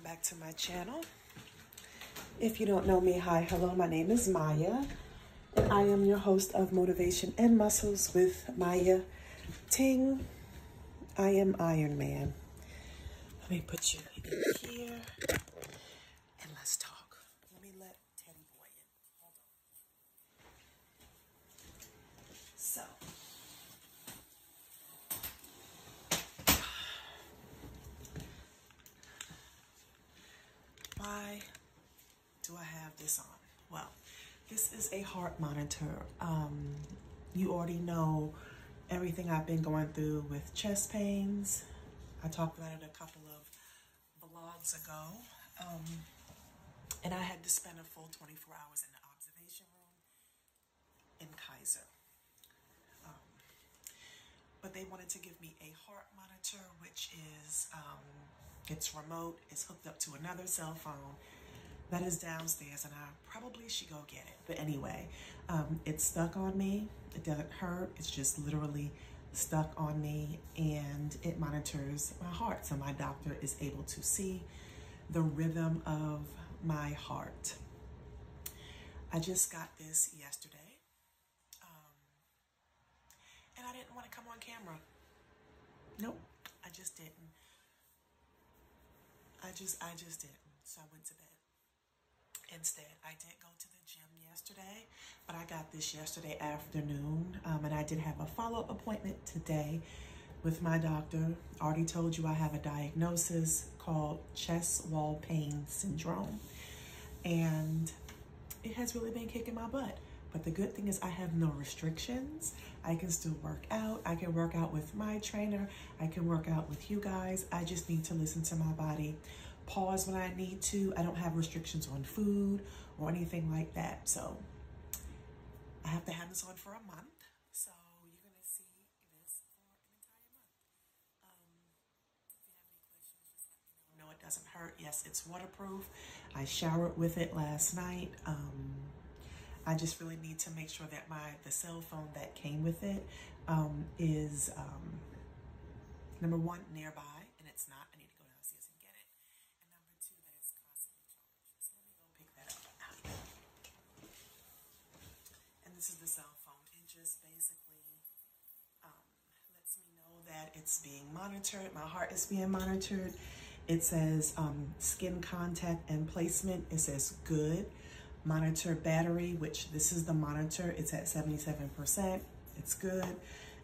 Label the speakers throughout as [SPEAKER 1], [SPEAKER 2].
[SPEAKER 1] back to my channel. If you don't know me, hi, hello, my name is Maya, and I am your host of Motivation and Muscles with Maya Ting. I am Iron Man. Let me put you in here, and let's talk. Let me let Teddy Boy in. Hold on. So, why do I have this on? Well, this is a heart monitor. You already know everything I've been going through with chest pains. I talked about it a couple of vlogs ago. And I had to spend a full 24 hours in the observation room in Kaiser. But they wanted to give me a heart monitor, which is, it's remote, it's hooked up to another cell phone that is downstairs, and I probably should go get it. But anyway, it's stuck on me. It doesn't hurt. It's just literally stuck on me, and it monitors my heart. So my doctor is able to see the rhythm of my heart. I just got this yesterday, and I didn't want to come on camera. Nope, I just didn't. I just didn't. So I went to bed. Instead, I did go to the gym yesterday, but I got this yesterday afternoon, and I did have a follow-up appointment today with my doctor. Already told you I have a diagnosis called chest wall pain syndrome, and it has really been kicking my butt. But the good thing is I have no restrictions. I can still work out. I can work out with my trainer. I can work out with you guys. I just need to listen to my body. Pause when I need to. I don't have restrictions on food or anything like that. So I have to have this on for a month. So you're going to see this for an entire month. If you have any questions, just let me know. No, it doesn't hurt. Yes, it's waterproof. I showered with it last night. I just really need to make sure that the cell phone that came with it is number one, nearby, and it's not. I need to go downstairs and get it. And number two, that it's constantly charged. So let me go pick that up. And this is the cell phone. It just basically lets me know that it's being monitored. My heart is being monitored. It says skin contact and placement. It says good. Monitor battery, which this is the monitor. It's at 77%. It's good.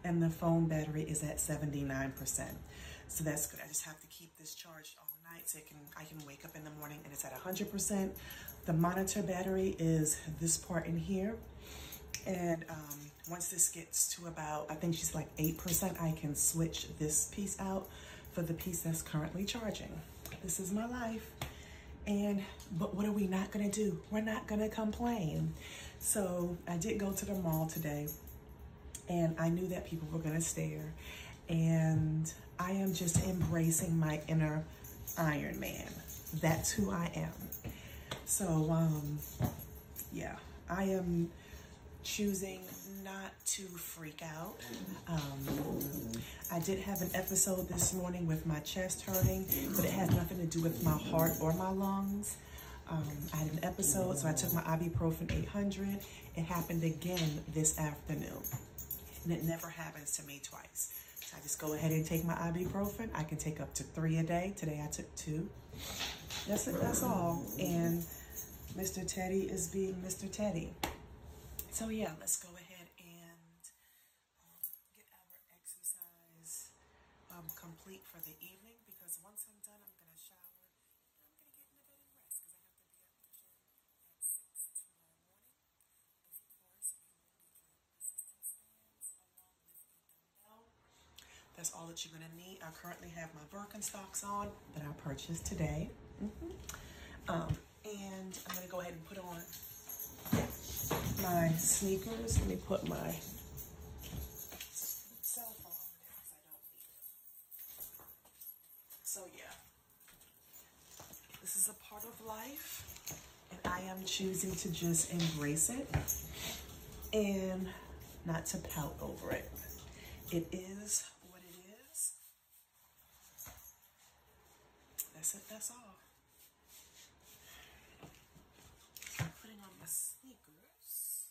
[SPEAKER 1] And the phone battery is at 79%. So that's good. I just have to keep this charged all night so I can wake up in the morning and it's at 100%. The monitor battery is this part in here. And once this gets to about, I think she's like 8%, I can switch this piece out for the piece that's currently charging. This is my life. But what are we not gonna do? We're not gonna complain. So I did go to the mall today, and I knew that people were gonna stare, and I am just embracing my inner Iron Man. That's who I am. So yeah, I am choosing not to freak out. I did have an episode this morning with my chest hurting, but it has nothing to do with my heart or my lungs. I had an episode, so I took my ibuprofen 800. It happened again this afternoon, and it never happens to me twice. So I just go ahead and take my ibuprofen. I can take up to 3 a day. Today I took 2. That's it, that's all. And Mr. Teddy is being Mr. Teddy. So yeah, let's go ahead and get our exercise complete for the evening, because once I'm done, I'm going to shower and I'm going to get into bed and rest, because I have to be at the gym at 6 tomorrow morning. Of course, we will be doing resistance bands along with a dumbbell. That's all that you're going to need. I currently have my Birkenstocks on that I purchased today. And I'm going to go ahead and put on my sneakers. Let me put my cell phone over there because I don't need it. So yeah, this is a part of life, and I am choosing to just embrace it and not to pout over it. It is what it is. That's it, that's all. sneakers.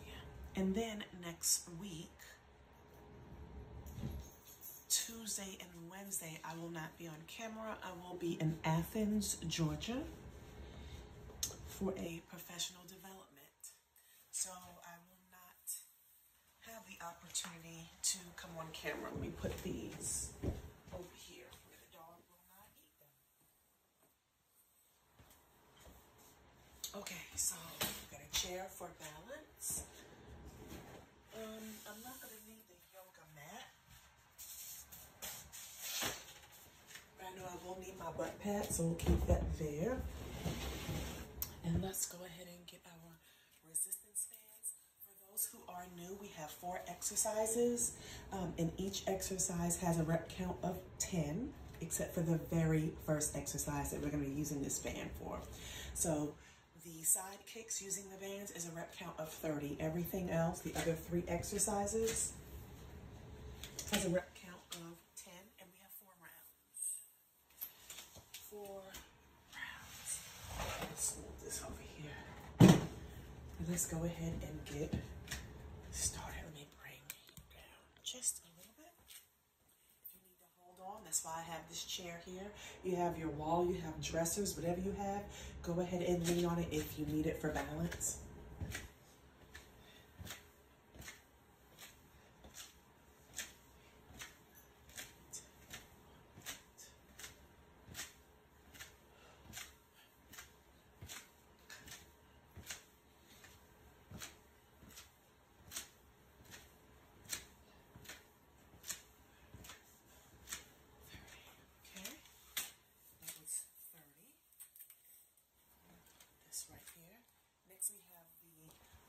[SPEAKER 1] Yeah. And then next week, Tuesday and Wednesday, I will not be on camera. I will be in Athens, Georgia for a professional development. So I will not have the opportunity to come on camera. Let me put these over here where the dog will not eat them. Okay, so I've got a chair for balance. I'm not going to need the yoga mat. I know I will need my butt pad, so we'll keep that there. And let's go ahead and get our resistance bands. For those who are new, we have 4 exercises, and each exercise has a rep count of 10, except for the very first exercise that we're going to be using this band for. So the side kicks using the bands is a rep count of 30. Everything else, the other 3 exercises, has a rep count of 10, and we have 4 rounds. 4 rounds. Let's move this over here. And let's go ahead and get started. Let me bring you down just a little bit. If you need to hold on, that's why I have this chair here. You have your wall, you have dressers, whatever you have. Go ahead and lean on it if you need it for balance.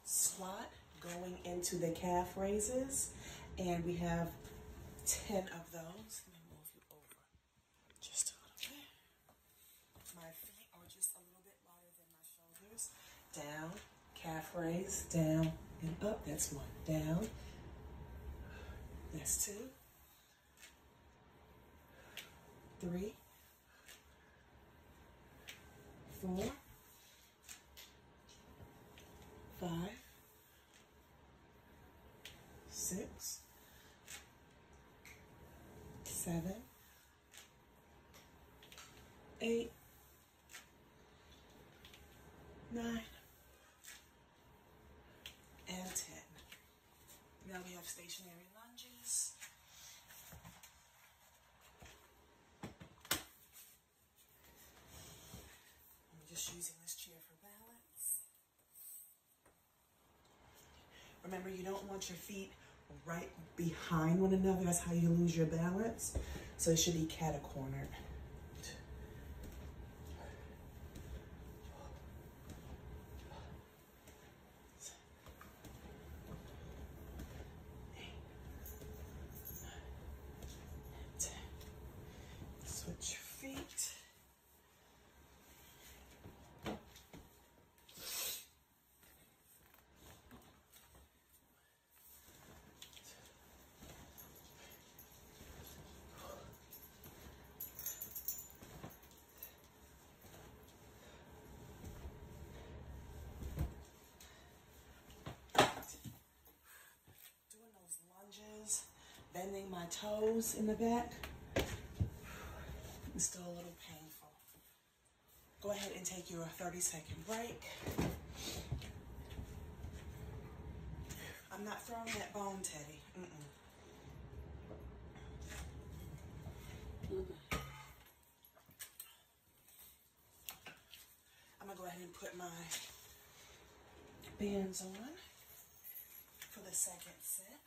[SPEAKER 1] Squat going into the calf raises, and we have 10 of those. Let me move you over just a little bit. My feet are just a little bit wider than my shoulders. Down, calf raise, down and up. That's 1. Down. That's 2. 3. 4. 5. 6, 7, 8, 9, and 10. Now we have stationary lunges. I'm just using this chair for balance. Remember, you don't want your feet right behind one another. That's how you lose your balance. So it should be catacornered. Switch feet. Bending my toes in the back. It's still a little painful. Go ahead and take your 30-second break. I'm not throwing that bone, Teddy. I'm gonna go ahead and put my bands on for the second set.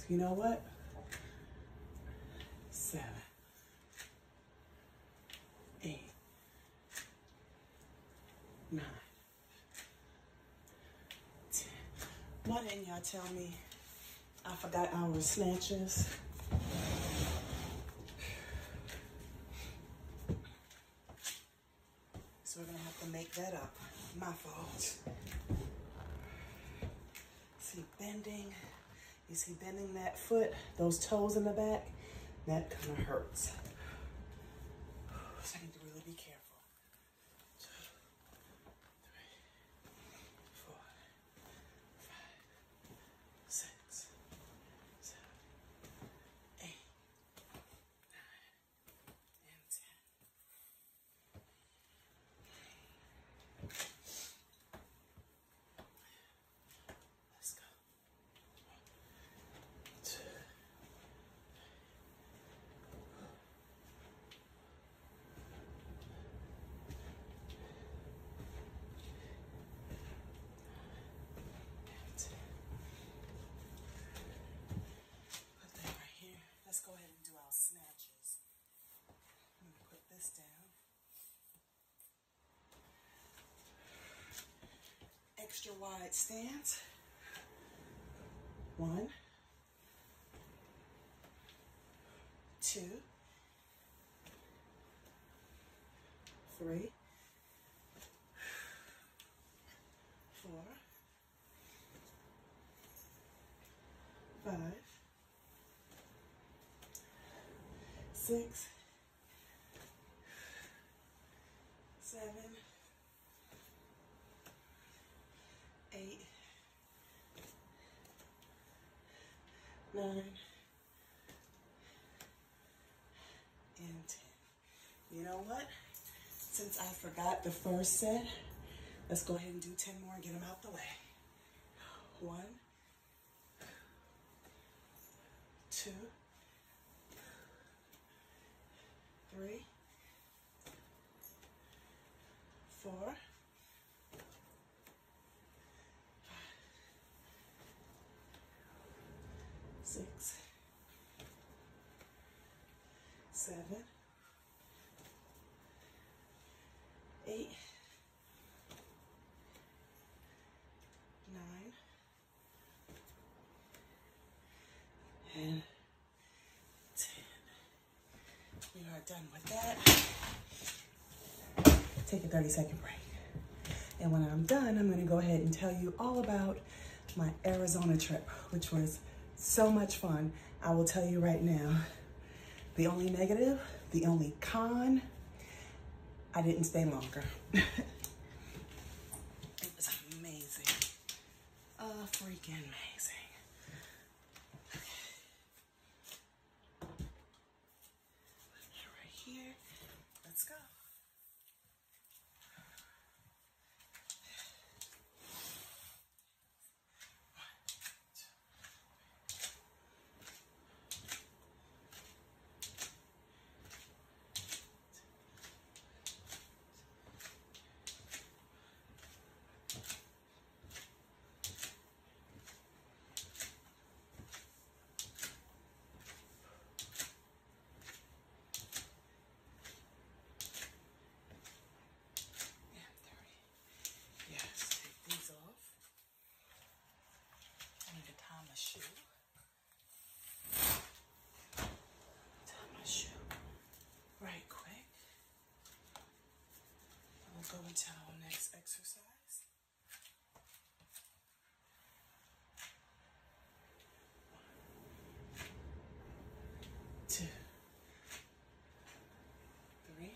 [SPEAKER 1] So you know what? 7, 8, 9, 10. Why didn't y'all tell me I forgot our snatches? So we're gonna have to make that up. My fault. See, bending. You see bending that foot, those toes in the back? That kind of hurts. So I need to really be careful. 2, 3, 4, 5, 6, 7, 8, 9, and 10. Let's go. 1, 2. Put that right here. Let's go ahead and do our snatches. I'm going to put this down. Extra wide stance. 1, 2, 3, 4, 5, 6, 7, 8, 9, and 10. You know what? Since I forgot the first set, let's go ahead and do 10 more and get them out the way. 1, 2, 3, 4, 5, 6, 7, 8, 9, and 10. We are done with that. Take a 30-second break. And when I'm done, I'm gonna go ahead and tell you all about my Arizona trip, which was so much fun. I will tell you right now, the only negative, the only con, I didn't stay longer. It was amazing. Freaking amazing. Right here, let's go. Go into our next exercise. 1, 2, 3,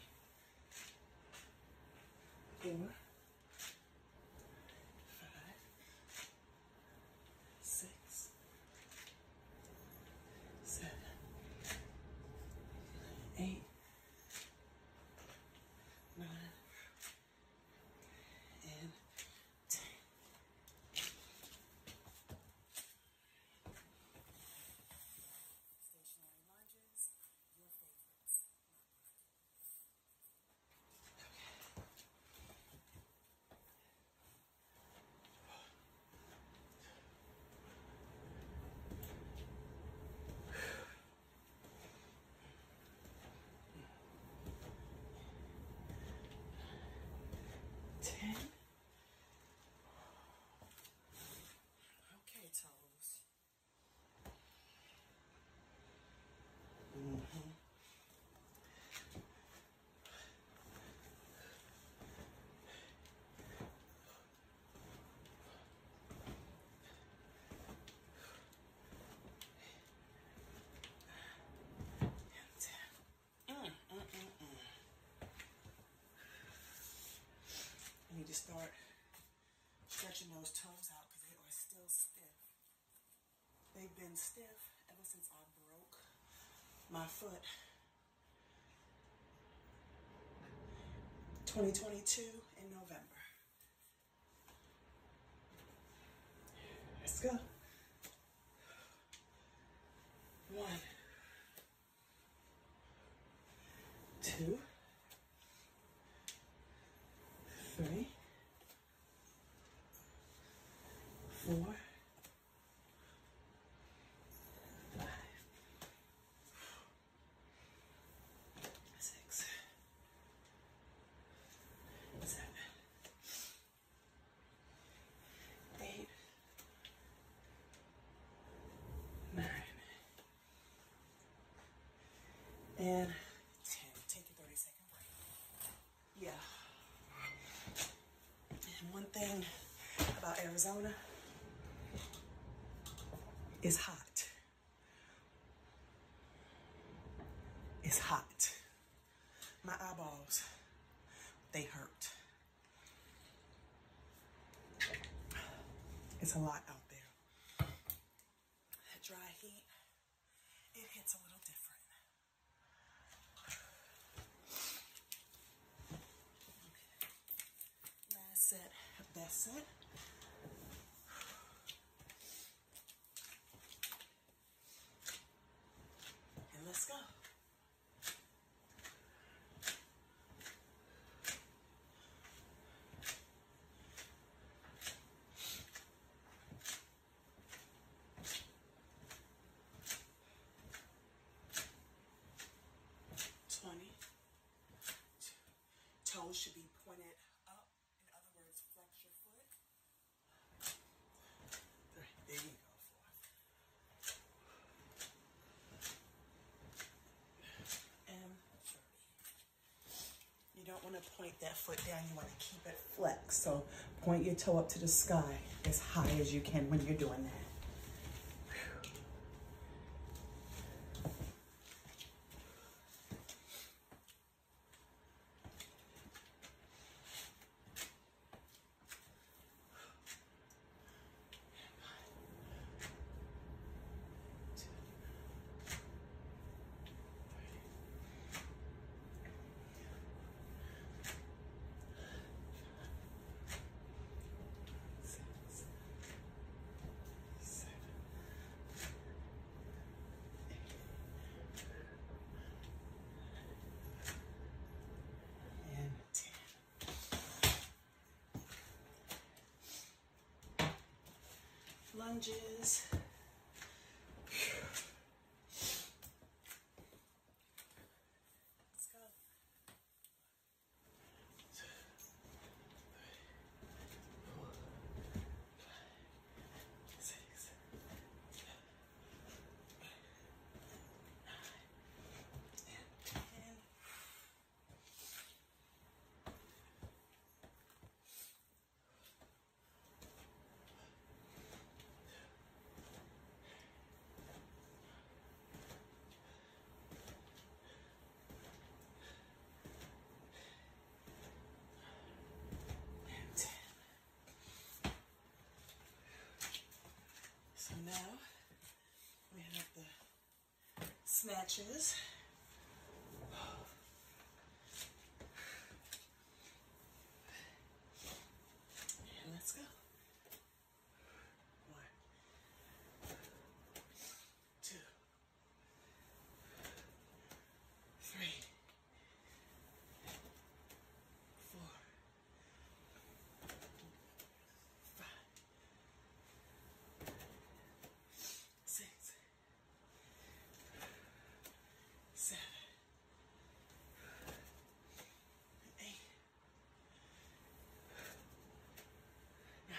[SPEAKER 1] 4, 5, 6, 7, 8, 9, and start stretching those toes out because they are still stiff. They've been stiff ever since I broke my foot. 2022 in November. Let's go. 1, 2, 3, 4, 5, 6, 7, 8, 9, and 10. Take a 30-second break. Yeah. And one thing about Arizona is hot. It's hot. My eyeballs, they hurt. It's a lot out there. That dry heat, it hits a little different. Last set, best set. And let's go. Toes should be pointed up. In other words, flex your foot. 3. There you go. 4. And 30. You don't want to point that foot down. You want to keep it flexed. So point your toe up to the sky as high as you can when you're doing that. Lunges. Let's go. 2, 3, 4, 5, 6, 7, 8, 9, and 10. So now we have the snatches. And let's go. 1, 2, 3, 4, 5, 6, 7, 8, 9,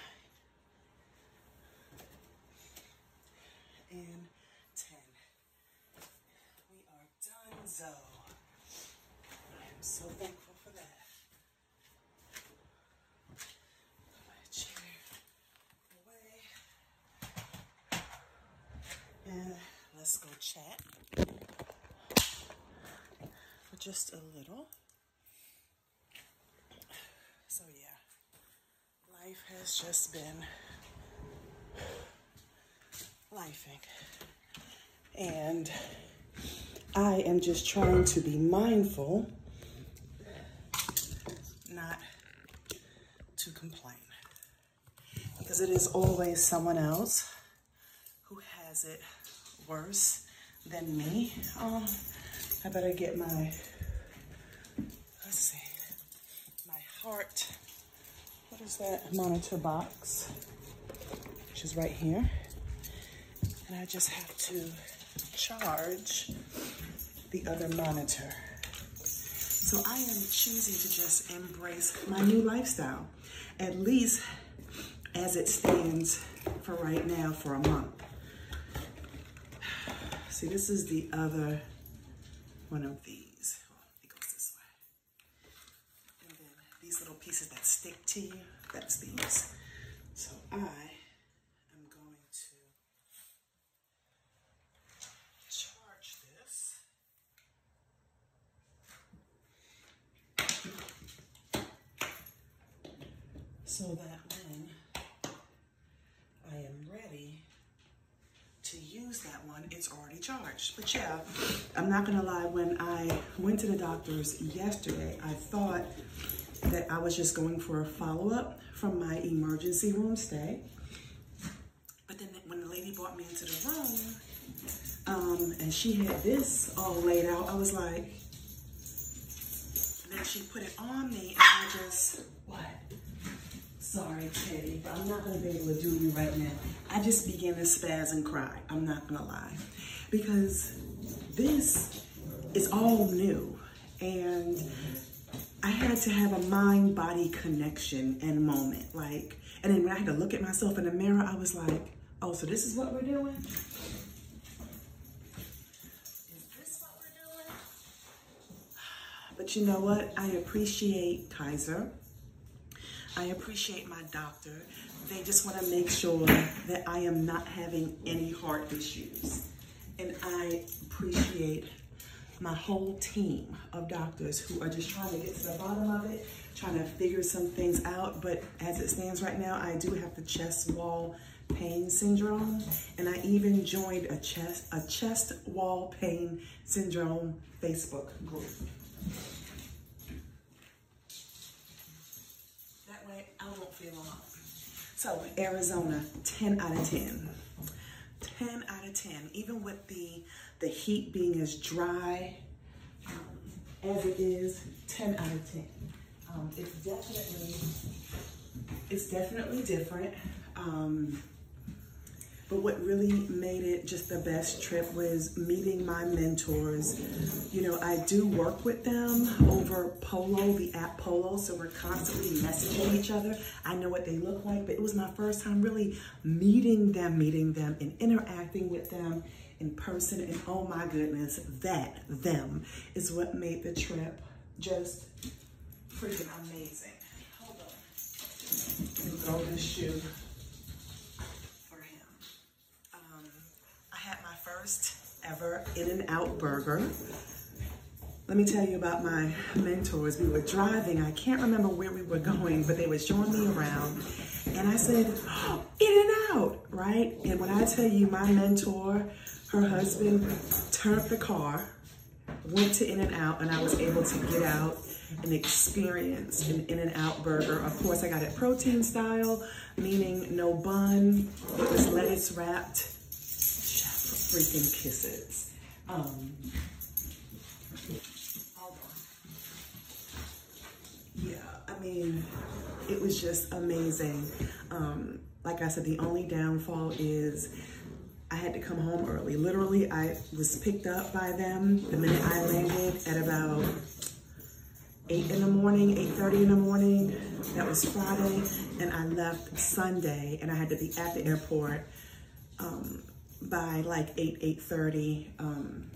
[SPEAKER 1] and 10. We are donezo. I am so thankful for that. Put my chair away. And let's go chat for just a little. So yeah, Life has just been lifing. And I am just trying to be mindful not to complain. Because it is always someone else who has it worse than me. I better get my, let's see, my heart, what is that monitor box, which is right here. And I just have to charge the other monitor. So I am choosing to just embrace my new lifestyle, at least as it stands for right now for a month. See, this is the other one of these. It goes this way. And then these little pieces that stick to you, that's these. So I am going to charge this. So that when I am ready to use that one, it's already charged. But yeah, I'm not gonna lie, when I went to the doctor's yesterday, I thought that I was just going for a follow-up from my emergency room stay. But then when the lady brought me into the room, and she had this all laid out, I was like, and then she put it on me, and I just, what? Sorry, Teddy, but I'm not gonna be able to do you right now. I just began to spaz and cry, I'm not gonna lie. Because this is all new, and I had to have a mind-body connection and moment. Like, and then when I had to look at myself in the mirror, I was like, oh, so this is what we're doing? Is this what we're doing? But you know what? I appreciate Kaiser. I appreciate my doctor. They just want to make sure that I am not having any heart issues. And I appreciate my whole team of doctors who are just trying to get to the bottom of it, trying to figure some things out. But as it stands right now, I do have the chest wall pain syndrome. And I even joined a chest wall pain syndrome Facebook group. I won't feel alone. So Arizona, 10 out of 10. 10 out of 10. Even with the heat being as dry as it is, 10 out of 10. It's definitely different. But what really made it just the best trip was meeting my mentors. You know, I do work with them over Polo, the app Polo, so we're constantly messaging each other. I know what they look like, but it was my first time really meeting them and interacting with them in person. And oh my goodness, them is what made the trip just freaking amazing. Hold on. Let me throw this shoe. First ever In-N-Out burger. Let me tell you about my mentors. We were driving. I can't remember where we were going, but they were showing me around. And I said, oh, In-N-Out, right? And when I tell you my mentor, her husband turned the car, went to In-N-Out, and I was able to get out and experience an In-N-Out burger. Of course, I got it protein style, meaning no bun. It was lettuce wrapped. Freaking kisses. Hold on. Yeah, I mean, it was just amazing. Like I said, the only downfall is I had to come home early. Literally, I was picked up by them the minute I landed at about 8 in the morning, 8:30 in the morning. That was Friday, and I left Sunday, and I had to be at the airport by like 8:30.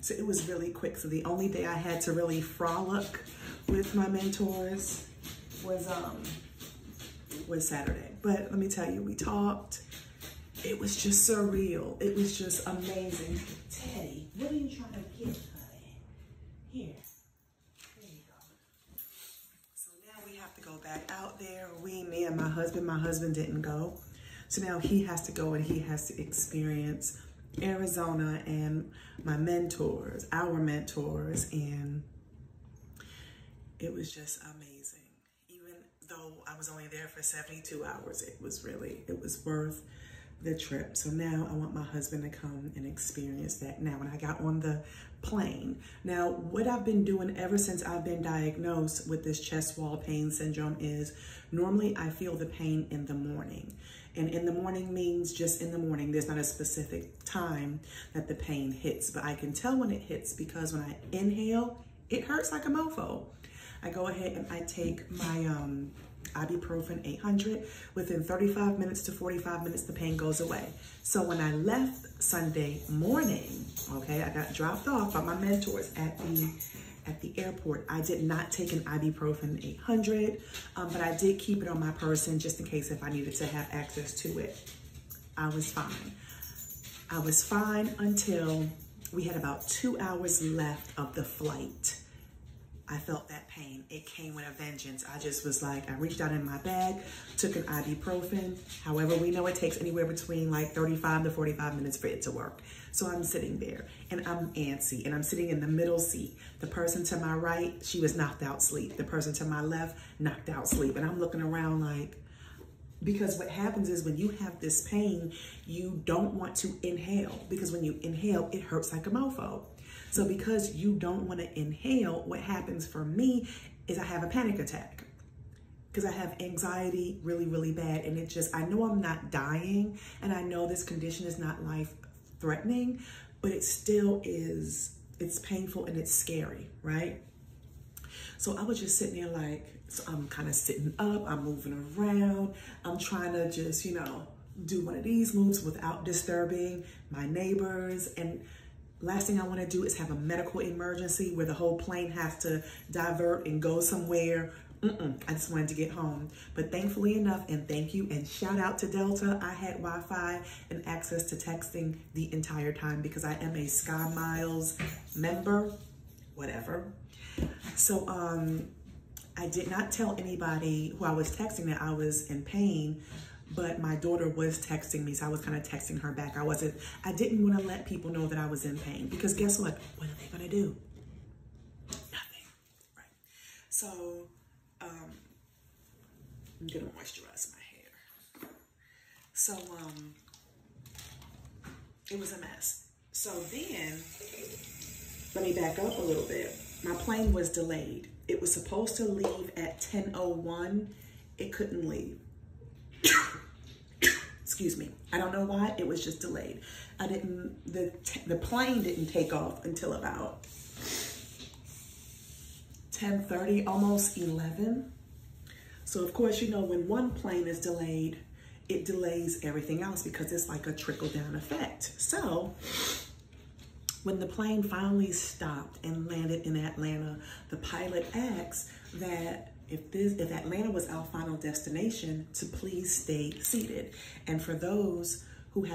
[SPEAKER 1] So it was really quick. So the only day I had to really frolic with my mentors was Saturday. But let me tell you, we talked. It was just surreal. It was just amazing. Teddy, what are you trying to get, honey? Here. There you go. So now we have to go back back out there. Me and my husband didn't go. So now he has to go and he has to experience Arizona and my mentors, our mentors, and it was just amazing. Even though I was only there for 72 hours, it was worth the trip. So now I want my husband to come and experience that. Now, when I got on the plane, now what I've been doing ever since I've been diagnosed with this chest wall pain syndrome is normally I feel the pain in the morning. And in the morning means just in the morning. There's not a specific time that the pain hits, but I can tell when it hits because when I inhale, it hurts like a mofo. I go ahead and I take my ibuprofen 800. Within 35 minutes to 45 minutes, the pain goes away. So when I left Sunday morning, okay, I got dropped off by my mentors at the airport. I did not take an ibuprofen 800, but I did keep it on my person just in case if I needed to have access to it. I was fine. I was fine until we had about 2 hours left of the flight. I felt that pain. It came with a vengeance. I just was like, I reached out in my bag, took an ibuprofen. However, we know it takes anywhere between like 35 to 45 minutes for it to work. So I'm sitting there and I'm antsy and I'm sitting in the middle seat. The person to my right, she was knocked out sleep. The person to my left, knocked out sleep. And I'm looking around like, because what happens is when you have this pain, you don't want to inhale because when you inhale, it hurts like a mofo. So because you don't want to inhale, what happens for me is I have a panic attack because I have anxiety really, really bad. And I know I'm not dying and I know this condition is not life-threatening, but it still is, it's painful and it's scary, right? So I was just sitting there like, so I'm kind of sitting up, I'm moving around, I'm trying to just, do one of these moves without disturbing my neighbors. And last thing I want to do is have a medical emergency where the whole plane has to divert and go somewhere. I just wanted to get home. But thankfully enough, and thank you, and shout out to Delta, I had Wi-Fi and access to texting the entire time because I am a SkyMiles member, whatever. So I did not tell anybody who I was texting that I was in pain, but my daughter was texting me, so I was kind of texting her back. I didn't want to let people know that I was in pain because guess what? What are they going to do? Nothing, right? So, I'm going to moisturize my hair. So, it was a mess. So then, let me back up a little bit. My plane was delayed. It was supposed to leave at 10:01. It couldn't leave. Excuse me. I don't know why. It was just delayed. The plane didn't take off until about 10:30, almost 11. So of course, when one plane is delayed, it delays everything else because it's like a trickle down effect. So when the plane finally stopped and landed in Atlanta, the pilot asked that if Atlanta was our final destination, to please stay seated. And for those who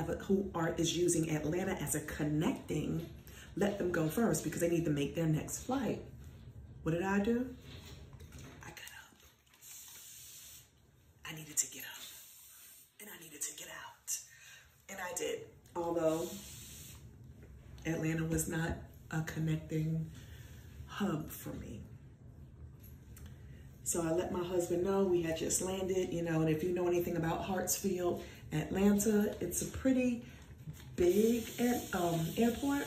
[SPEAKER 1] is using Atlanta as a connecting, let them go first because they need to make their next flight. What did I do? I got up. I needed to get up. And I needed to get out. And I did. Although Atlanta was not a connecting hub for me. So I let my husband know we had just landed, and if you know anything about Hartsfield, Atlanta, it's a pretty big airport.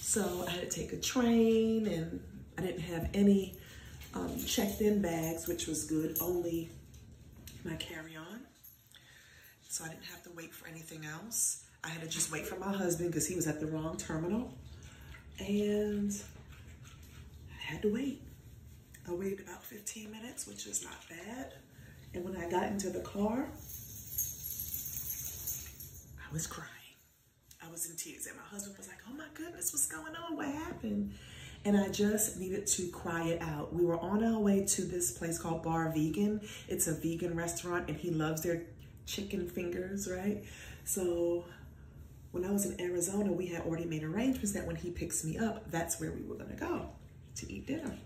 [SPEAKER 1] So I had to take a train and I didn't have any checked in bags, which was good, only my carry-on. So I didn't have to wait for anything else. I had to just wait for my husband because he was at the wrong terminal. And I had to wait. I waited about 15 minutes, which was not bad. And when I got into the car, I was crying. I was in tears. And my husband was like, oh my goodness, what's going on? What happened? And I just needed to cry it out. We were on our way to this place called Bar Vegan. It's a vegan restaurant and he loves their chicken fingers, right? So when I was in Arizona, we had already made arrangements that when he picks me up, that's where we were gonna go to eat dinner.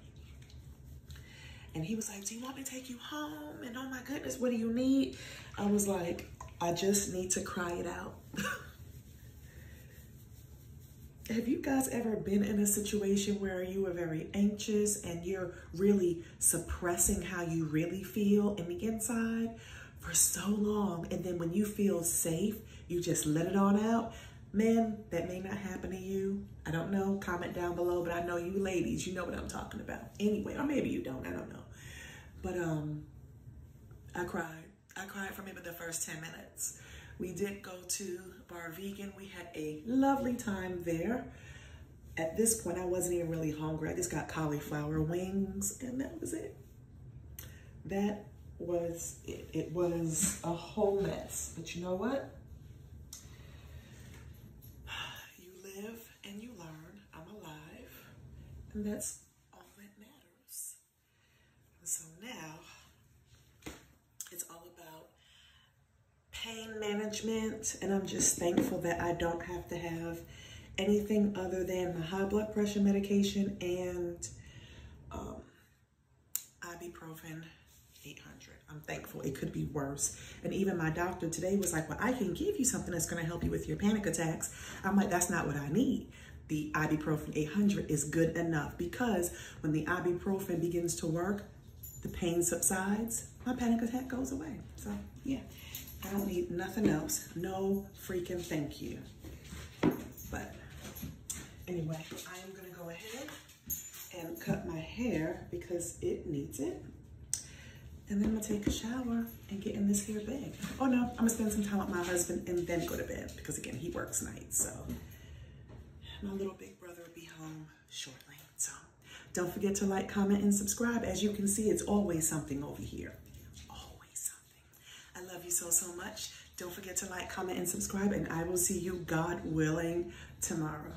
[SPEAKER 1] And he was like, do you want me to take you home? And oh my goodness, what do you need? I was like, I just need to cry it out. Have you guys ever been in a situation where you are very anxious and you're really suppressing how you really feel in the inside for so long? And then when you feel safe, you just let it on out? Men, that may not happen to you. I don't know. Comment down below, but I know you ladies, you know what I'm talking about. Anyway, or maybe you don't. I don't know. But I cried. I cried for maybe the first 10 minutes. We did go to Bar Vegan. We had a lovely time there. At this point, I wasn't even really hungry. I just got cauliflower wings, and that was it. That was it. It was a whole mess. But you know what? You live and you learn. I'm alive, and that's all that matters. So now, it's all about pain management, and I'm just thankful that I don't have to have anything other than the high blood pressure medication and ibuprofen 800. I'm thankful. It could be worse. And even my doctor today was like, well, I can give you something that's going to help you with your panic attacks. I'm like, that's not what I need. The ibuprofen 800 is good enough, because when the ibuprofen begins to work, the pain subsides, my panic attack goes away. So yeah, I don't need nothing else. No freaking thank you. But anyway, I am gonna go ahead and cut my hair because it needs it. And then I'm gonna take a shower and get in this hair bag. Oh no, I'm gonna spend some time with my husband and then go to bed, because again, he works nights. So my little big brother will be home shortly. So don't forget to like, comment, and subscribe. As you can see, it's always something over here. Always something. I love you so, so much. Don't forget to like, comment, and subscribe, and I will see you, God willing, tomorrow.